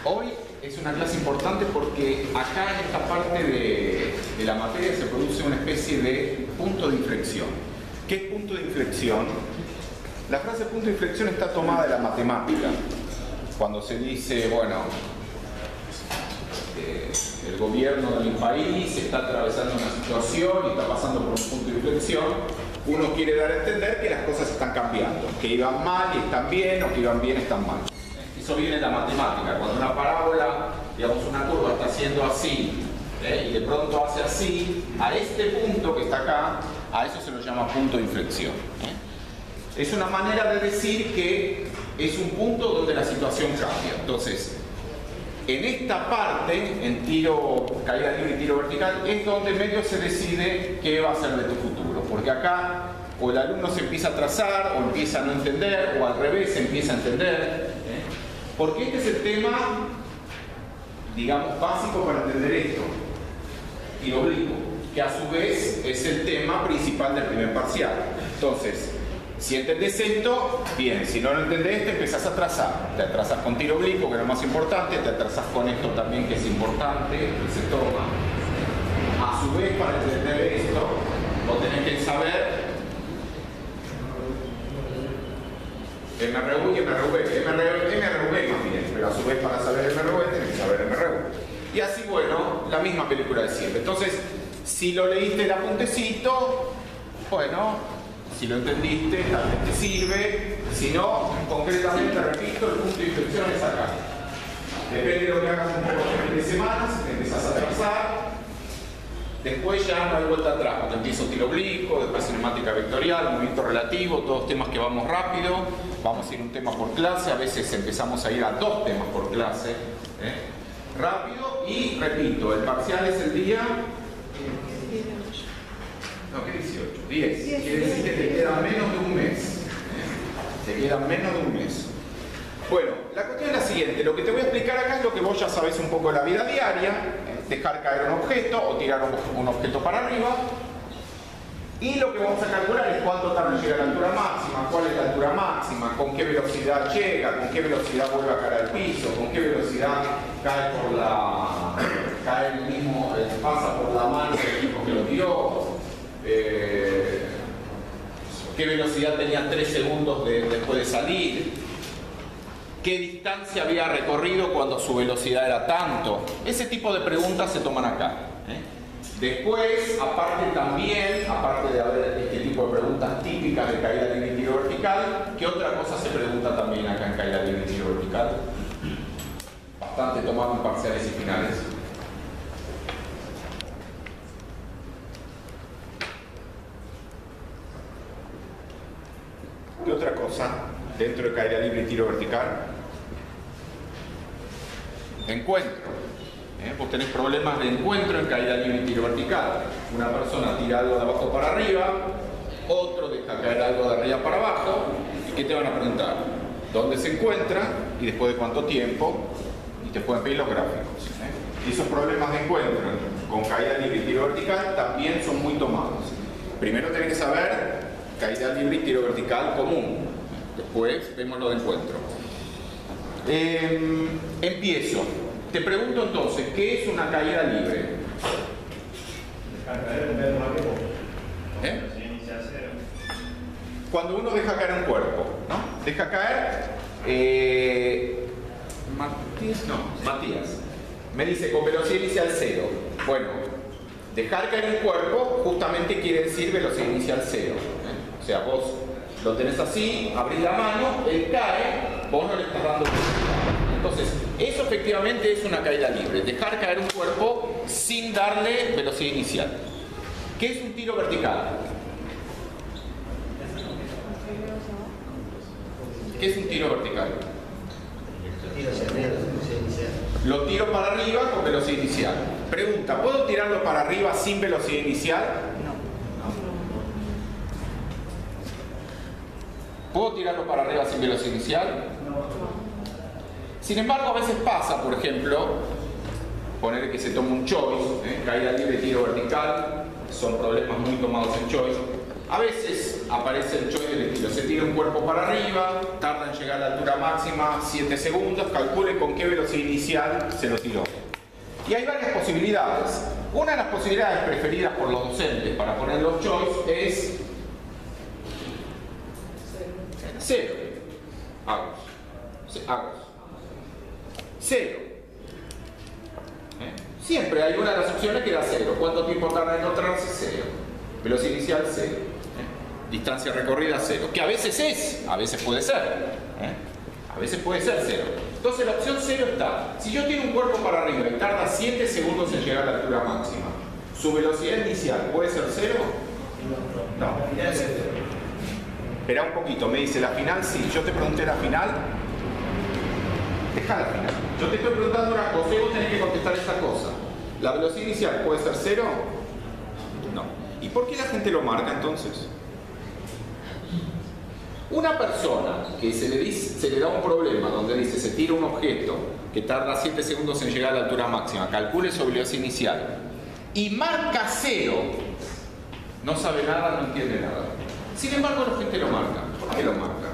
Hoy es una clase importante porque acá en esta parte de la materia se produce una especie de punto de inflexión. ¿Qué es punto de inflexión? La frase punto de inflexión está tomada de la matemática. Cuando se dice, bueno, el gobierno de mi país está atravesando una situación y está pasando por un punto de inflexión, uno quiere dar a entender que las cosas están cambiando, que iban mal y están bien, o que iban bien y están mal. Eso viene de la matemática. Cuando una parábola, digamos una curva, está haciendo así, y de pronto hace así, a este punto que está acá, a eso se lo llama punto de inflexión. Es una manera de decir que es un punto donde la situación cambia. Entonces, en esta parte, en tiro, caída libre y tiro vertical, es donde medio se decide qué va a ser de tu futuro. Porque acá o el alumno se empieza a trazar, o empieza a no entender, o al revés, se empieza a entender. Porque este es el tema, digamos, básico para entender esto, tiro oblicuo, que a su vez es el tema principal del primer parcial. Entonces, si entendés esto, bien. Si no lo entendés, te empezás a trazar. Te atrasas con tiro oblicuo, que es lo más importante. Te atrasas con esto también, que es importante, que se toma. A su vez, para entender esto, vos tenés que saber MRU y MRV más bien. Pero a su vez, para saber MRV, tenés que saber MRU. Y así, bueno, la misma película de siempre. Entonces, si lo leíste el apuntecito, bueno, si lo entendiste, tal vez te sirve. Si no, concretamente, repito, el punto de inflexión es acá. Depende de lo que hagas un poco de semanas, te empezás a trazar. Después ya no hay vuelta atrás, porque empiezo tiro oblicuo, después cinemática vectorial, movimiento relativo, todos temas que vamos rápido. Vamos a ir un tema por clase, a veces empezamos a ir a 2 temas por clase. Rápido, y repito, el parcial es el día... No, ¿qué 18? 10. Quiere decir que te queda menos de un mes. Te queda menos de un mes. Bueno, la cuestión es la siguiente. Lo que te voy a explicar acá es lo que vos ya sabés un poco de la vida diaria. Dejar caer un objeto o tirar un objeto para arriba. Y lo que vamos a calcular es cuánto tarda en llegar a la altura máxima, cuál es la altura máxima, con qué velocidad llega, con qué velocidad vuelve a caer al piso, con qué velocidad cae por la... cae el mismo, pasa por la mano del tipo que lo tiró. Qué velocidad tenía 3 segundos después de salir, qué distancia había recorrido cuando su velocidad era tanto. Ese tipo de preguntas se toman acá. Después, aparte de haber este tipo de preguntas típicas de caída libre y tiro vertical, ¿qué otra cosa se pregunta también acá en caída libre y tiro vertical? Bastante tomado en parciales y finales. ¿Qué otra cosa dentro de caída libre y tiro vertical? Encuentro. Vos tenés problemas de encuentro en caída libre y tiro vertical. Una persona tira algo de abajo para arriba, otro deja caer algo de arriba para abajo. ¿Y qué te van a preguntar? ¿Dónde se encuentra? ¿Y después de cuánto tiempo? Y te pueden pedir los gráficos. Y esos problemas de encuentro con caída libre y tiro vertical también son muy tomados. Primero tenés que saber caída libre y tiro vertical común. Después vemos lo de encuentro. Empiezo. Te pregunto entonces, ¿qué es una caída libre? Cuando uno deja caer un cuerpo, ¿no? Deja caer... Matías. Me dice con velocidad inicial 0. Bueno, dejar caer un cuerpo justamente quiere decir velocidad inicial 0. O sea, vos lo tenés así, abrís la mano, él cae, vos no le estás dando velocidad. Entonces, eso efectivamente es una caída libre. Dejar caer un cuerpo sin darle velocidad inicial. ¿Qué es un tiro vertical? ¿Qué es un tiro vertical? Lo tiro para arriba con velocidad inicial. Pregunta, ¿puedo tirarlo para arriba sin velocidad inicial? ¿Puedo tirarlo para arriba sin velocidad inicial? Sin embargo, a veces pasa, por ejemplo, poner que se toma un choice, caída libre, tiro vertical, son problemas muy tomados en choice. A veces aparece el choice del estilo, se tira un cuerpo para arriba, tarda en llegar a la altura máxima 7 segundos, calcule con qué velocidad inicial se lo tiró. Y hay varias posibilidades. Una de las posibilidades preferidas por los docentes para poner los choice es 0. Agos. 0. Siempre hay una de las opciones que da 0. ¿Cuánto tiempo tarda en encontrarse? 0. Velocidad inicial 0. Distancia recorrida 0. Que a veces puede ser. A veces puede ser 0. Entonces la opción 0 está. Si yo tiro un cuerpo para arriba y tarda 7 segundos en llegar a la altura máxima, ¿su velocidad inicial puede ser 0? No. Espera un poquito, me dice la final, sí. Yo te pregunté la final. Deja la final. Yo te estoy preguntando una cosa y vos tenés que contestar esta cosa. ¿La velocidad inicial puede ser 0? No. ¿Y por qué la gente lo marca entonces? Una persona que se le da un problema donde dice se tira un objeto que tarda 7 segundos en llegar a la altura máxima, calcule su velocidad inicial y marca 0, no sabe nada, no entiende nada. Sin embargo, la gente lo marca. ¿Por qué lo marca?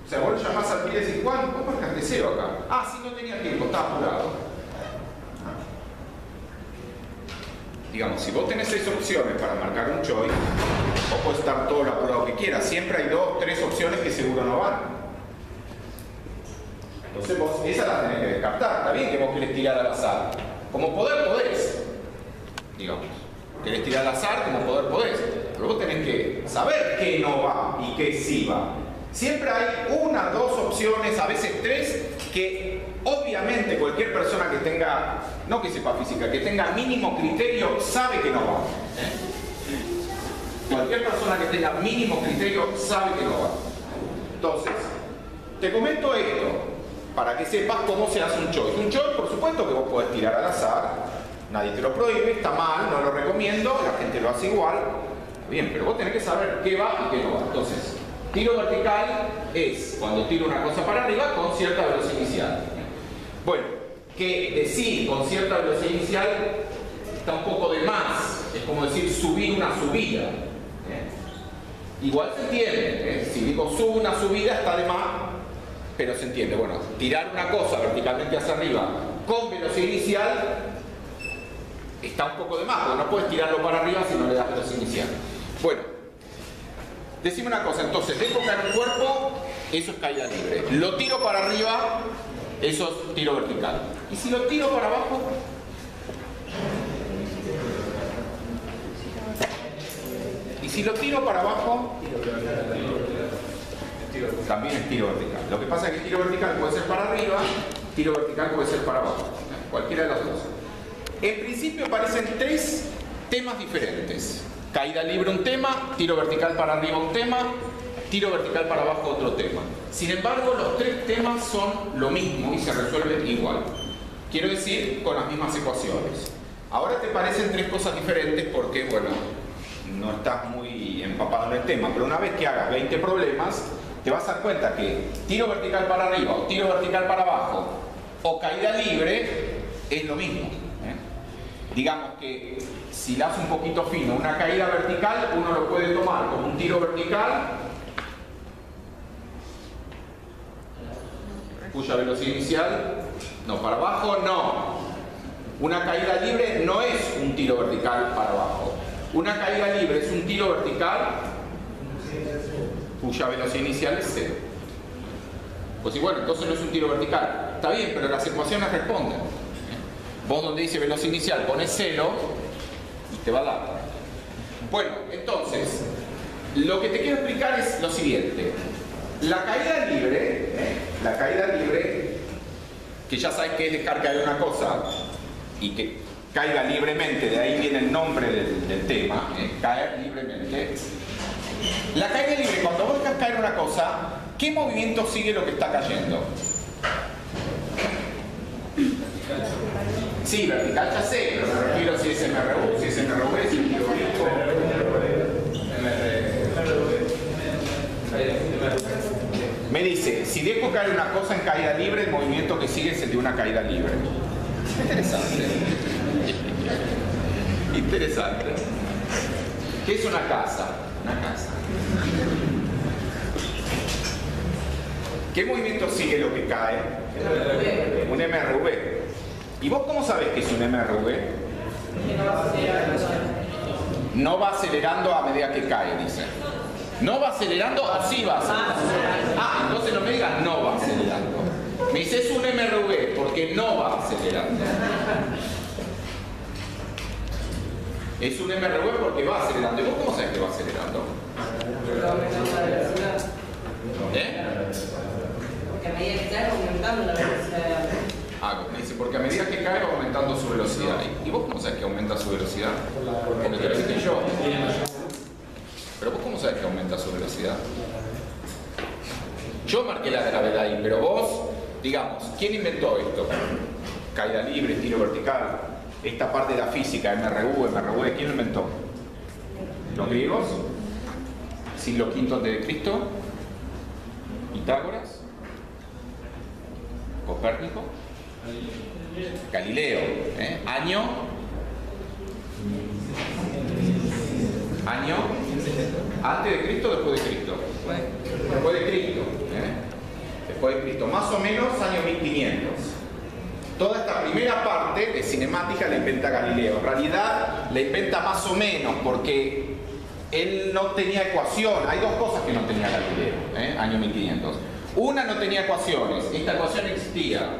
O sea, vos lo llamás al pie y decís, Juan, ¿cómo marcaste 0 acá? Ah, sí, no tenía tiempo, estaba apurado. Digamos, si vos tenés 6 opciones para marcar un choice, vos podés estar todo lo apurado que quieras. Siempre hay 2, 3 opciones que seguro no van. Entonces vos esa la tenés que descartar. Está bien que vos querés tirar al azar. Como poder podés. Digamos. Querés tirar al azar, como poder podés. Pero vos tenés que saber qué no va y qué sí va. Siempre hay 1, 2 opciones, a veces 3, que obviamente cualquier persona que tenga, no que sepa física, que tenga mínimo criterio, sabe que no va. Cualquier persona que tenga mínimo criterio sabe que no va. Entonces, te comento esto, para que sepas cómo se hace un choice. Un choice, por supuesto que vos podés tirar al azar, nadie te lo prohíbe, está mal, no lo recomiendo, la gente lo hace igual. Bien, pero vos tenés que saber qué va y qué no va. Entonces, tiro vertical es cuando tiro una cosa para arriba con cierta velocidad inicial. Bueno, que decir con cierta velocidad inicial está un poco de más. Es como decir subir una subida. Igual se entiende. Si digo subo una subida está de más, pero se entiende. Bueno, tirar una cosa verticalmente hacia arriba con velocidad inicial está un poco de más, porque no puedes tirarlo para arriba si no le das velocidad inicial. Bueno, decime una cosa, entonces, dejo caer un cuerpo, eso es caída libre. Lo tiro para arriba, eso es tiro vertical. Y si lo tiro para abajo, y si lo tiro para abajo, también es tiro vertical. Lo que pasa es que tiro vertical puede ser para arriba, tiro vertical puede ser para abajo. Cualquiera de las dos. En principio parecen 3 temas diferentes. Caída libre un tema, tiro vertical para arriba un tema, tiro vertical para abajo otro tema. Sin embargo, los 3 temas son lo mismo y se resuelven igual. Quiero decir, con las mismas ecuaciones. Ahora te parecen 3 cosas diferentes porque, bueno, no estás muy empapado en el tema, pero una vez que hagas 20 problemas, te vas a dar cuenta que tiro vertical para arriba o tiro vertical para abajo o caída libre es lo mismo. Digamos que si la hace un poquito fino, una caída vertical, uno lo puede tomar como un tiro vertical cuya velocidad inicial, no, para abajo no. Una caída libre no es un tiro vertical para abajo. Una caída libre es un tiro vertical cuya velocidad inicial es 0. Pues sí, bueno, entonces no es un tiro vertical. Está bien, pero las ecuaciones responden. Vos donde dice velocidad inicial pones 0 y te va a dar. Bueno, entonces, lo que te quiero explicar es lo siguiente. La caída libre, que ya sabes que es dejar caer una cosa y que caiga libremente, de ahí viene el nombre del tema, caer libremente. La caída libre, cuando vos dejas caer una cosa, ¿qué movimiento sigue lo que está cayendo? Sí, vertical ya sé, pero me refiero si es MRU, si es MRV, si es tiro fijo, me dice, si dejo caer una cosa en caída libre, el movimiento que sigue es el de una caída libre. Interesante. Interesante. ¿Qué es una casa? una casa. ¿Qué movimiento sigue lo que cae? Un MRV. ¿Y vos cómo sabés que es un MRV? No va acelerando a medida que cae, dice. ¿No va acelerando o sí va acelerando? Ah, entonces no me digas no va acelerando. Me dice es un MRV porque no va acelerando. Es un MRV porque va acelerando. ¿Y vos cómo sabés que va acelerando? Porque a medida que cae va aumentando la velocidad. Ah, me dice, porque a medida que cae va aumentando su velocidad. ¿Y vos cómo sabés que aumenta su velocidad? Porque te lo dije yo. Pero vos cómo sabés que aumenta su velocidad? Yo marqué la gravedad ahí, pero vos, digamos, ¿quién inventó esto? Caída libre, tiro vertical. Esta parte de la física, MRV, ¿quién lo inventó? ¿Los griegos? ¿Siglo V a.C.? ¿Pitágoras? ¿Copérnico? Galileo. ¿Año? ¿Antes de Cristo o después de Cristo? Después de Cristo. Después de Cristo. Más o menos año 1500. Toda esta primera parte de cinemática la inventa Galileo. En realidad la inventa más o menos porque él no tenía ecuación. Hay dos cosas que no tenía Galileo, año 1500. Una, no tenía ecuaciones. Esta ecuación existía.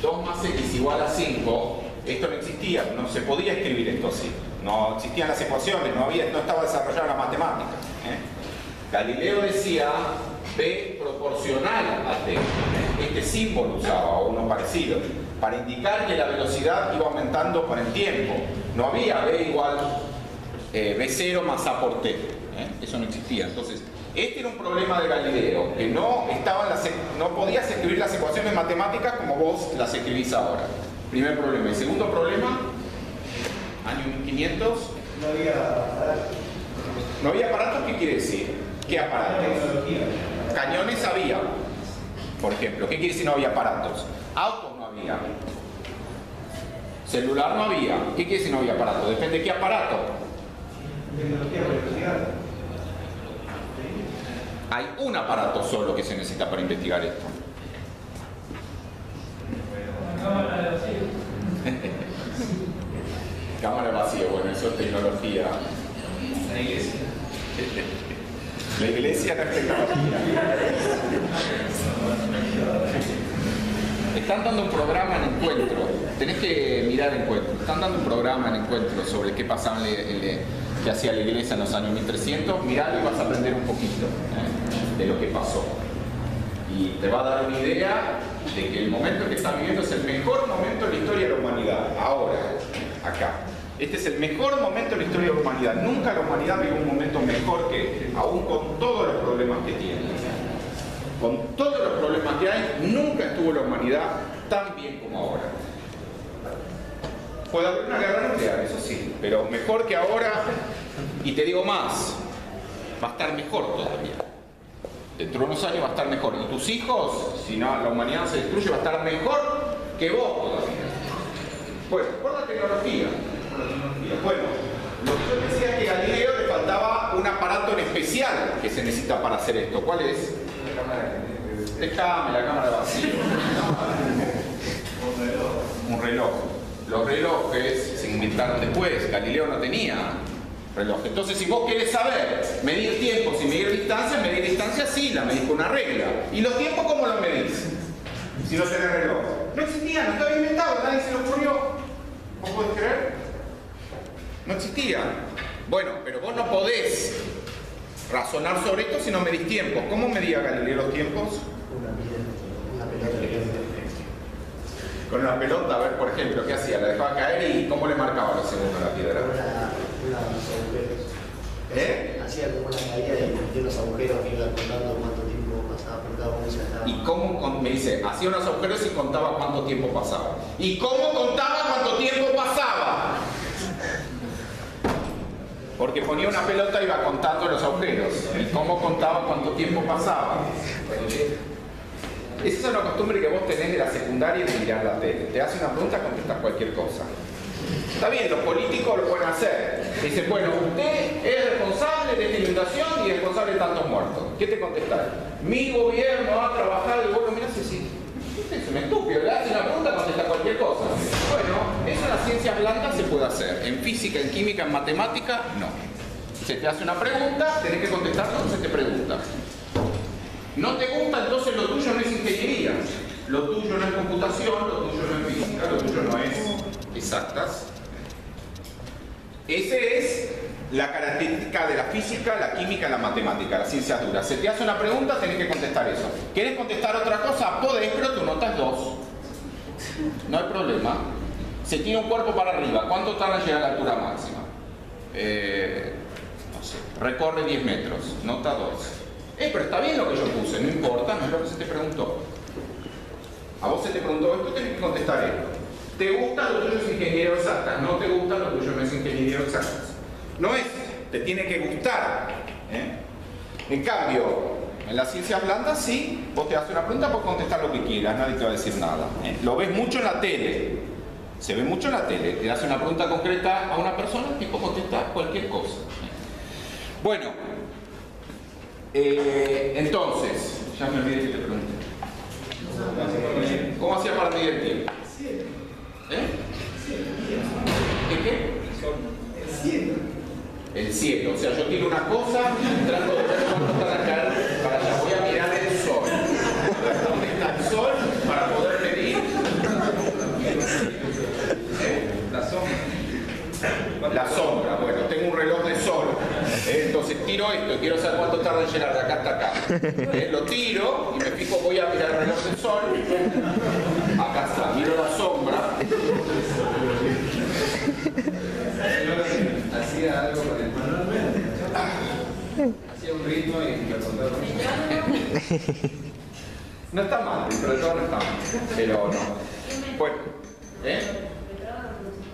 2 más x igual a 5. Esto no existía, no se podía escribir esto así. No existían las ecuaciones, no estaba desarrollada la matemática. Galileo decía B proporcional a t. Este símbolo usaba, o uno parecido, para indicar que la velocidad iba aumentando con el tiempo. No había B igual B0 más A por t. Eso no existía. Entonces, este era un problema de Galileo, que no podías escribir las ecuaciones matemáticas como vos las escribís ahora. Primer problema. Y segundo problema, año 1500. No había aparatos, ¿qué quiere decir? ¿Qué aparatos? Cañones había, por ejemplo. ¿Qué quiere decir no había aparatos? Autos no había. Celular no había. ¿Qué quiere decir no había aparato? Depende de qué aparato. Hay un aparato solo que se necesita para investigar esto. Cámara vacía, bueno, eso es tecnología. La iglesia. La iglesia no es tecnología. Están dando un programa en Encuentro. Tenés que mirar Encuentro. Están dando un programa en Encuentro sobre qué pasaba que hacía la iglesia en los años 1300. Miralo y vas a aprender un poquito de lo que pasó. Y te va a dar una idea de que el momento que estás viviendo es el mejor momento en la historia de la humanidad. Ahora, acá. Este es el mejor momento en la historia de la humanidad. Nunca la humanidad vivió un momento mejor que este, aún con todos los problemas que tiene. Con todos los problemas que hay, nunca estuvo la humanidad tan bien como ahora. Puede haber una guerra nuclear, eso sí, pero mejor que ahora, y te digo más, va a estar mejor todavía. Dentro de unos años va a estar mejor. Y tus hijos, si no la humanidad se destruye, va a estar mejor que vos todavía. Bueno, por la tecnología. Bueno, lo que yo decía es que a Galileo le faltaba un aparato en especial que se necesita para hacer esto. ¿Cuál es? Déjame la cámara vacía. Un reloj. Los relojes se inventaron después. Galileo no tenía reloj. Entonces, si vos querés saber medir tiempos y medir distancias, sí, la medís con una regla. ¿Y los tiempos cómo los medís? Si no tenés reloj. No existía, no estaba inventado, nadie se lo ocurrió. ¿Vos podés creer? No existía. Bueno, pero vos no podés razonar sobre esto si no medís tiempos. ¿Cómo medía Galileo los tiempos? Con una pelota, a ver, por ejemplo, ¿qué hacía? La dejaba caer y ¿cómo le marcaba los segundos a la piedra? Hacía como una caída y metía los agujeros que iba contando cuánto tiempo pasaba por cada uno. ¿Y cómo? Me dice, hacía unos agujeros y contaba cuánto tiempo pasaba. ¿Y cómo contaba cuánto tiempo pasaba? Porque ponía una pelota y iba contando los agujeros. ¿Y cómo contaba cuánto tiempo pasaba? Esa es una costumbre que vos tenés de la secundaria de mirar la tele. Te hace una pregunta, contestás cualquier cosa. Está bien, los políticos lo pueden hacer. Dicen, bueno, usted es responsable de esta inundación y responsable de tantos muertos. ¿Qué te contestan? Mi gobierno ha trabajado y bueno, mira, sí. Es un estúpido, le hace una pregunta, contesta cualquier cosa. Bueno, eso en las ciencias blandas se puede hacer. En física, en química, en matemática, no. Se te hace una pregunta, tenés que contestar cuando se te pregunta. No te gusta, entonces lo tuyo no es ingeniería. Lo tuyo no es computación, lo tuyo no es física, lo tuyo no es exactas. Esa es la característica de la física, la química, la matemática, las ciencias duras. Se te hace una pregunta, tenés que contestar eso. ¿Querés contestar otra cosa? Podés, pero tu nota es 2. No hay problema. Se tira un cuerpo para arriba. ¿Cuánto tarda en llegar a la altura máxima? No sé. Recorre 10 metros. Nota 2. Pero está bien lo que yo puse. No importa, no es lo que se te preguntó. A vos se te preguntó esto, tenés que contestar esto. ¿Te gusta lo tuyo es ingeniero exactas? No te gusta lo tuyo no es ingeniero exactas. No es, te tiene que gustar. En cambio, en las ciencias blandas sí, vos te haces una pregunta, puedes contestar lo que quieras, nadie te va a decir nada. Lo ves mucho en la tele, se ve mucho en la tele, te hace una pregunta concreta a una persona, el tipo contesta cualquier cosa. Bueno, entonces, ya me olvidé que te pregunté. ¿Cómo hacía para medir el tiempo? ¿Qué? El cielo. O sea, yo tiro una cosa, trato de ver cuánto está acá para allá. Voy a mirar el sol. ¿Dónde está el sol? Para poder medir. La sombra. La sombra. Bueno, tengo un reloj de sol. Entonces tiro esto y quiero saber cuánto tarda en llegar de acá hasta acá. Lo tiro y me fijo, voy a mirar el reloj del sol. Acá está, miro la sombra. Hacía algo con el manualmente. Hacía un ritmo y lo contaba. No está mal, dentro de todo no está mal. Pero no. Bueno,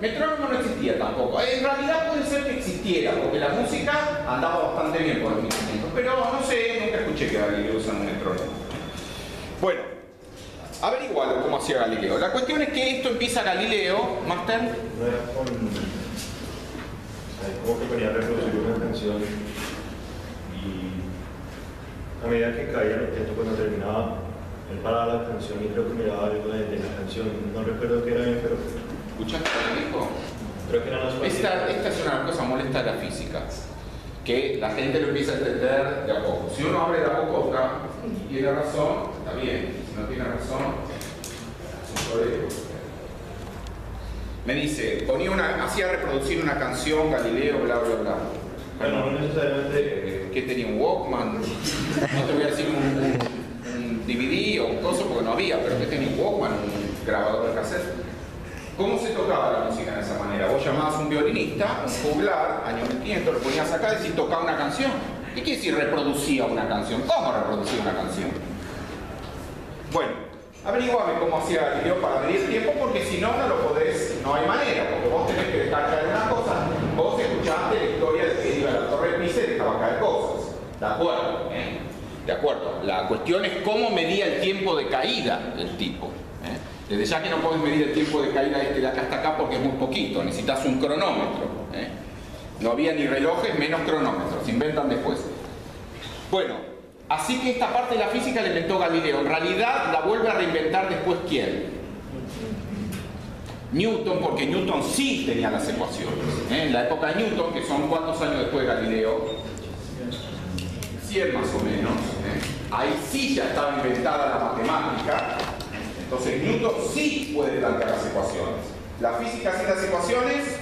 metrónomo no existía tampoco. En realidad puede ser que existiera, porque la música andaba bastante bien por los 1500. Pero no sé, nunca escuché que Galileo usara un metrónomo. Bueno, averigualo cómo hacía Galileo. La cuestión es que esto empieza Galileo, Master. No era con... como que venía a reproducir una canción y a medida que caía el objeto cuando terminaba, él paraba la canción y creo que miraba algo de la canción. No recuerdo qué era bien, pero... ¿Escuchaste lo que dijo? Creo que eran las Esta es una cosa molesta de la física, que la gente lo empieza a entender de a poco. Si uno abre la boca y tiene razón, está bien. Si no tiene razón, es un problema. Me dice, hacía reproducir una canción, Galileo, bla, bla, bla. Bueno, no necesariamente... ¿Qué tenía? ¿Un Walkman? No te voy a decir un DVD o un coso porque no había, pero que tenía un Walkman, un grabador de cassette. ¿Cómo se tocaba la música de esa manera? Vos llamabas a un violinista, un juglar, año 1500, lo ponías acá y decís, tocaba una canción. ¿Qué quiere decir reproducía una canción? ¿Cómo reproducía una canción? Bueno, averiguame cómo hacía Galileo para medir tiempo, porque si no, no lo podés, no hay manera, porque vos tenés que dejar caer una cosa. Vos escuchaste la historia de que iba a la Torre de Pisa y dejaba caer cosas. ¿De acuerdo? De acuerdo. La cuestión es cómo medía el tiempo de caída del tipo. Desde ya que no podés medir el tiempo de caída de acá hasta acá porque es muy poquito, necesitas un cronómetro. No había ni relojes, menos cronómetros, se inventan después. Bueno, así que esta parte de la física la inventó Galileo. En realidad la vuelve a reinventar después ¿quién? Newton, porque Newton sí tenía las ecuaciones. En la época de Newton, que son ¿cuántos años después de Galileo? 100 más o menos. Ahí sí ya estaba inventada la matemática. Entonces Newton sí puede plantear las ecuaciones. La física sin las ecuaciones